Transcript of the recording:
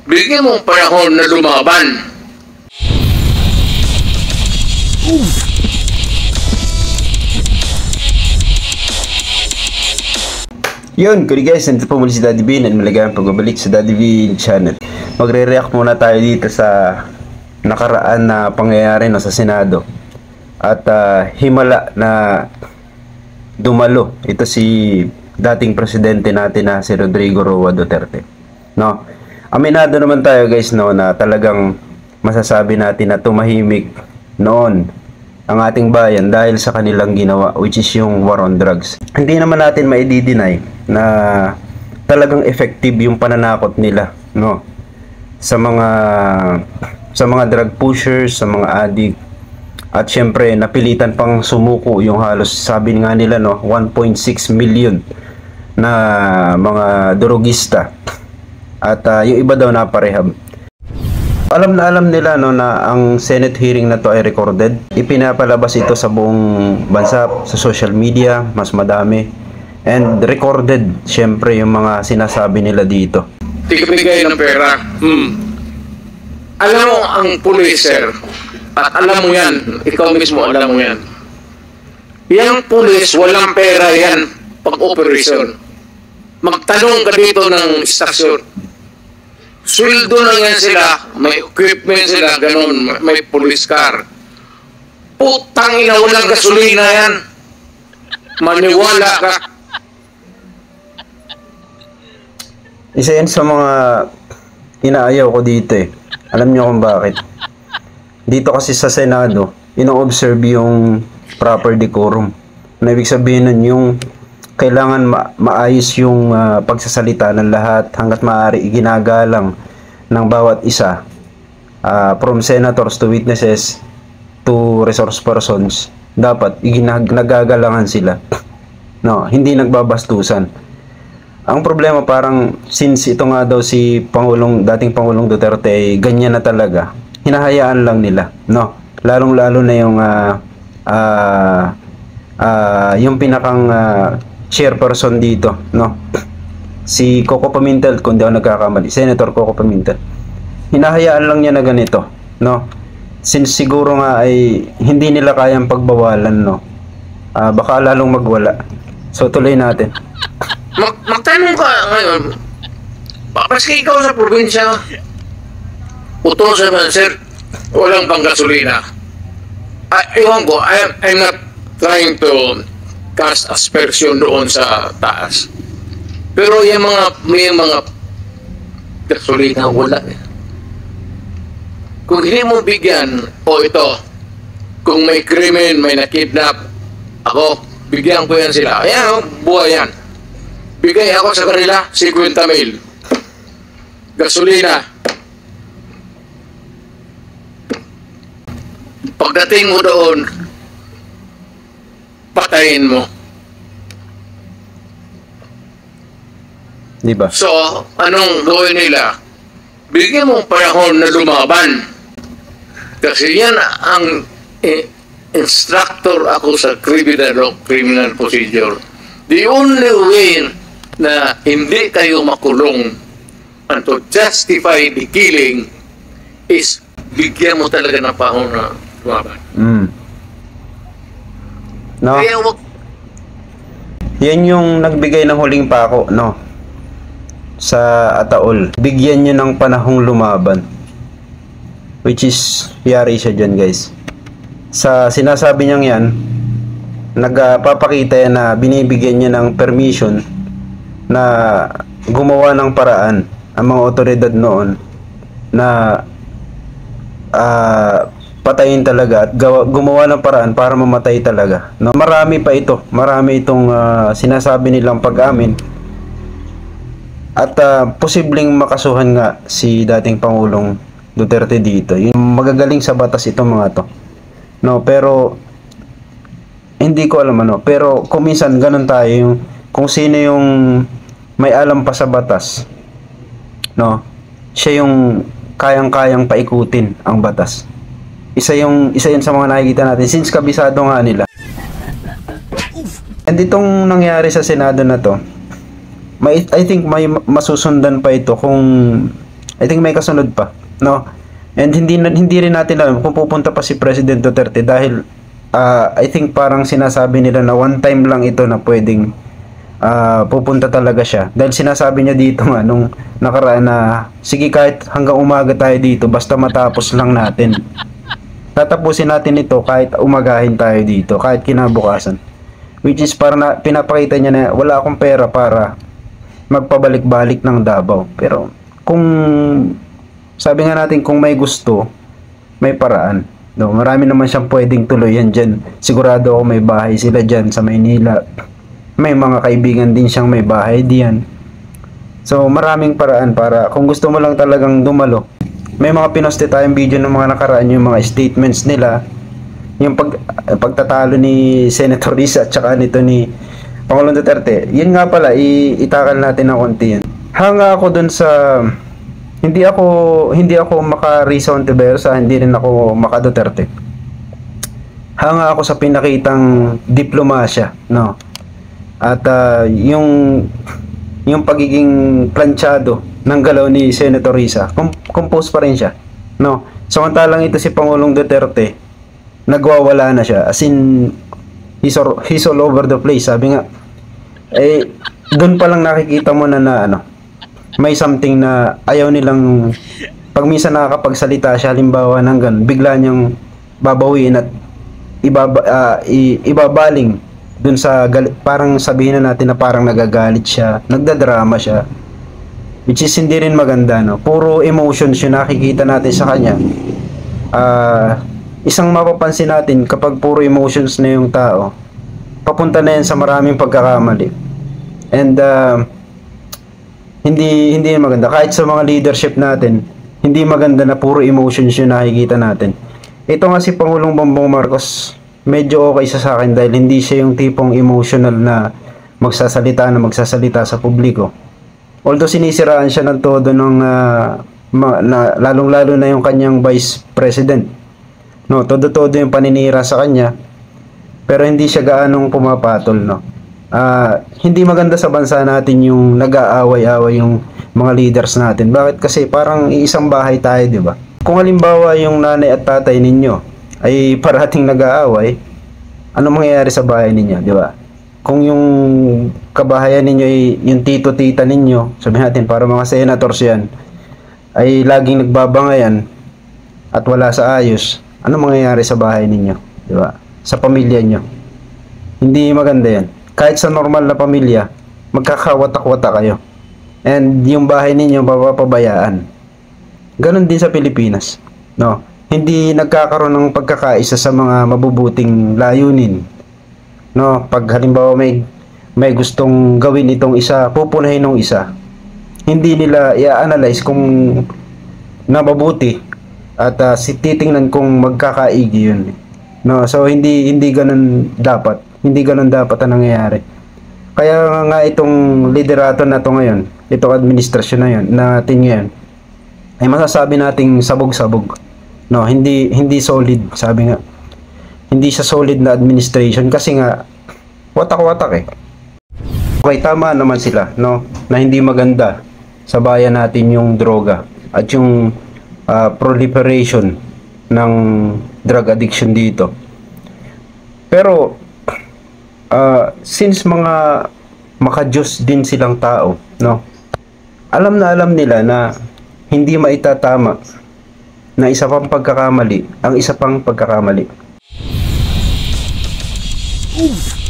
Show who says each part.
Speaker 1: Bigyan mo panahon na lumaban.
Speaker 2: Yun, good guys, nandito po muli si Daddy Bean at maligayang pagbabalik sa Daddy Bean channel. Magre-react muna tayo dito sa nakaraan na pangyayari sa Senado. At himala na dumalo ito si dating presidente natin na si Rodrigo Roa Duterte. No? Aminado naman tayo guys na talagang masasabi natin na tumahimik noon ang ating bayan dahil sa kanilang ginawa, which is yung war on drugs. Hindi naman natin ma-deny na talagang effective yung pananakot nila, no, sa mga drug pushers, sa mga addict, at syempre napilitan pang sumuko yung halos, sabi nga nila, 1.6 million na mga drogista, at yung iba daw naparehab. Alam nila na ang Senate hearing na to ay recorded. Ipinapalabas ito sa buong bansa, sa social media, mas madami. And recorded, syempre, yung mga sinasabi nila dito.
Speaker 1: Tigabigay ng pera. Alam mo ang pulis, sir. At alam mo yan. Ikaw mismo alam mo yan. Yang pulis, walang pera yan pag operasyon. Magtanong ka dito ng istasyon. Sweldo lang yan sila, may equipment sila, ganun, may police car. Putang ina, walang gasolina yan. Maniwala ka.
Speaker 2: Isa yan sa mga inaayaw ko dito eh. Alam niyo kung bakit? Dito kasi sa Senado, ino-observe yung proper decorum. Na ibig sabihin nun yung kailangan maayos yung pagsasalita ng lahat, hanggat maaari iginagalang ng bawat isa, from senators to witnesses to resource persons. Dapat nagagalangan sila, no, hindi nagbabastusan. Ang problema, parang since ito nga daw si dating Pangulong Duterte ay ganyan na talaga, hinahayaan lang nila, no, lalong-lalo na yung pinakang chairperson dito, no, si Coco Pamintel, kung di ako nagkakamali, Senator Coco Pamintel. Hinahayaan lang niya na ganito, no, since siguro nga ay hindi nila kayang pagbawalan, no, baka lalong magwala. So tuloy natin.
Speaker 1: Magtanong ka ngayon, paski ikaw sa probinsya, utosan man, sir, walang pang gasolina. Ewan ko, I'm not trying to cast aspersion doon sa taas. Pero may mga gasolina wala. Kung hindi mo bigyan, ito, kung may krimen, may nakidnap, ako, bigyan ko yan sila. Ayan, buhay yan. Bigay ako sa kanila, 50,000. Gasolina. Pagdating mo doon, patayin mo.
Speaker 2: Diba?
Speaker 1: So, anong gawin nila? Bigyan mo panahon na lumaban. Kasi yan ang instructor ako sa criminal procedure. The only way na hindi kayo makulong and to justify the killing is bigyan mo talaga ng panahon na lumaban.
Speaker 2: No?
Speaker 1: Kaya
Speaker 2: Yan yung nagbigay ng huling pako, no, sa Ataol. Bigyan nyo ng panahong lumaban, which is yari siya dyan guys. Sa sinasabi niyang yan, nagpapakita yan na binibigyan niya ng permission na gumawa ng paraan ang mga otoridad noon na patayin talaga at gumawa ng paraan para mamatay talaga, no? Marami itong sinasabi nilang pag-amin at posibleng makasuhan nga si dating Pangulong Duterte dito. Yung magagaling sa batas itong mga to, no, pero hindi ko alam pero kung minsan ganun tayo, kung sino yung may alam pa sa batas, no, siya yung kayang-kayang paikutin ang batas. Isa yun sa mga nakikita natin since kabisado nga nila. And itong nangyari sa Senado na to, I think may masusundan pa ito kung I think may kasunod pa, no? And hindi rin natin alam kung pupunta pa si President Duterte dahil I think parang sinasabi nila na one time lang ito na pwedeng pupunta talaga siya. Dahil sinasabi niya dito nga nung nakaraan na sige kahit hanggang umaga tayo dito basta matapos lang natin. Tatapusin natin ito kahit umagahin tayo dito, kahit kinabukasan. Which is para na pinapakita niya na wala akong pera para magpabalik-balik ng Davao. Pero kung sabi nga natin kung may gusto, may paraan. No, marami naman siyang pwedeng tuluyan diyan. Sigurado ako may bahay sila diyan sa Maynila. May mga kaibigan din siyang may bahay diyan. So maraming paraan para kung gusto mo lang talagang dumalo. May mga pinoste tayong video ng mga nakaraan yung mga statements nila. Yung pagtatalo ni Senator Risa at saka nito ni Pangulong Duterte. Yun nga pala, itakal natin ng konti yan. Hanga ako dun sa hindi ako maka Risa Ontiveros, hindi rin ako maka Duterte. Hanga ako sa pinakitang diplomasya, no. At yung pagiging planchado ng galaw ni Senator Risa, compose pa rin siya, no. Samantalang ito si Pangulong Duterte, nagwawala na siya, as in he's all over the place. Sabi nga doon pa lang nakikita mo na ano, may something na ayaw nilang pag minsan nakakapagsalita siya, halimbawa ng ganun, bigla niyang babawiin at ibabaling dun sa parang sabihin na natin na parang nagagalit siya, nagdadrama siya, which is hindi rin maganda, no. Puro emotions yung nakikita natin sa kanya. Isang mapapansin natin kapag puro emotions na yung tao, papunta na yan sa maraming pagkakamali. And hindi maganda. Kahit sa mga leadership natin, hindi maganda na puro emotions yung nakikita natin. Ito nga si Pangulong Bongbong Marcos, medyo okay sa akin dahil hindi siya yung tipong emotional na magsasalita sa publiko. Although sinisiraan siya ng todo ng lalong-lalo na yung kanyang vice president. No, todo yung paninira sa kanya. Pero hindi siya gaanong pumapatol, no. Hindi maganda sa bansa natin yung nag-aaway-away yung mga leaders natin. Bakit? Kasi parang iisang bahay tayo, di ba? Kung halimbawa yung nanay at tatay ninyo ay parating nag-aaway, ano mangyayari sa bahay ninyo, di ba? Kung yung kabahayan ninyo ay yung tito-tita ninyo, sabihin natin para mga senators yan, ay laging nagbabangayan at wala sa ayos, ano mangyayari sa bahay ninyo, di ba? Sa pamilya nyo. Hindi maganda yan. Kahit sa normal na pamilya, magkakawatak-watak kayo. And yung bahay ninyo papabayaan. Ganon din sa Pilipinas, no? Hindi nagkakaroon ng pagkakaisa sa mga mabubuting layunin, no? Pag halimbawa may gustong gawin itong isa, pupunahin ng isa, hindi nila i-analyze kung nababuti at titingnan kung magkakaigi yun, no? So hindi ganun dapat ang nangyayari. Kaya nga itong liderato na to ngayon, itong administrasyon na yun natin ngayon, ay masasabi nating sabog-sabog, no. Hindi solid. Sabi nga, hindi siya solid na administration kasi nga watak-watak eh. Okay, tama naman sila, no, na hindi maganda sa bayan natin yung droga at yung proliferation ng drug addiction dito. Pero since mga makajos din silang tao, no, alam nila na hindi maitatama na isa pang pagkakamali ang isa pang pagkakamali. Oof.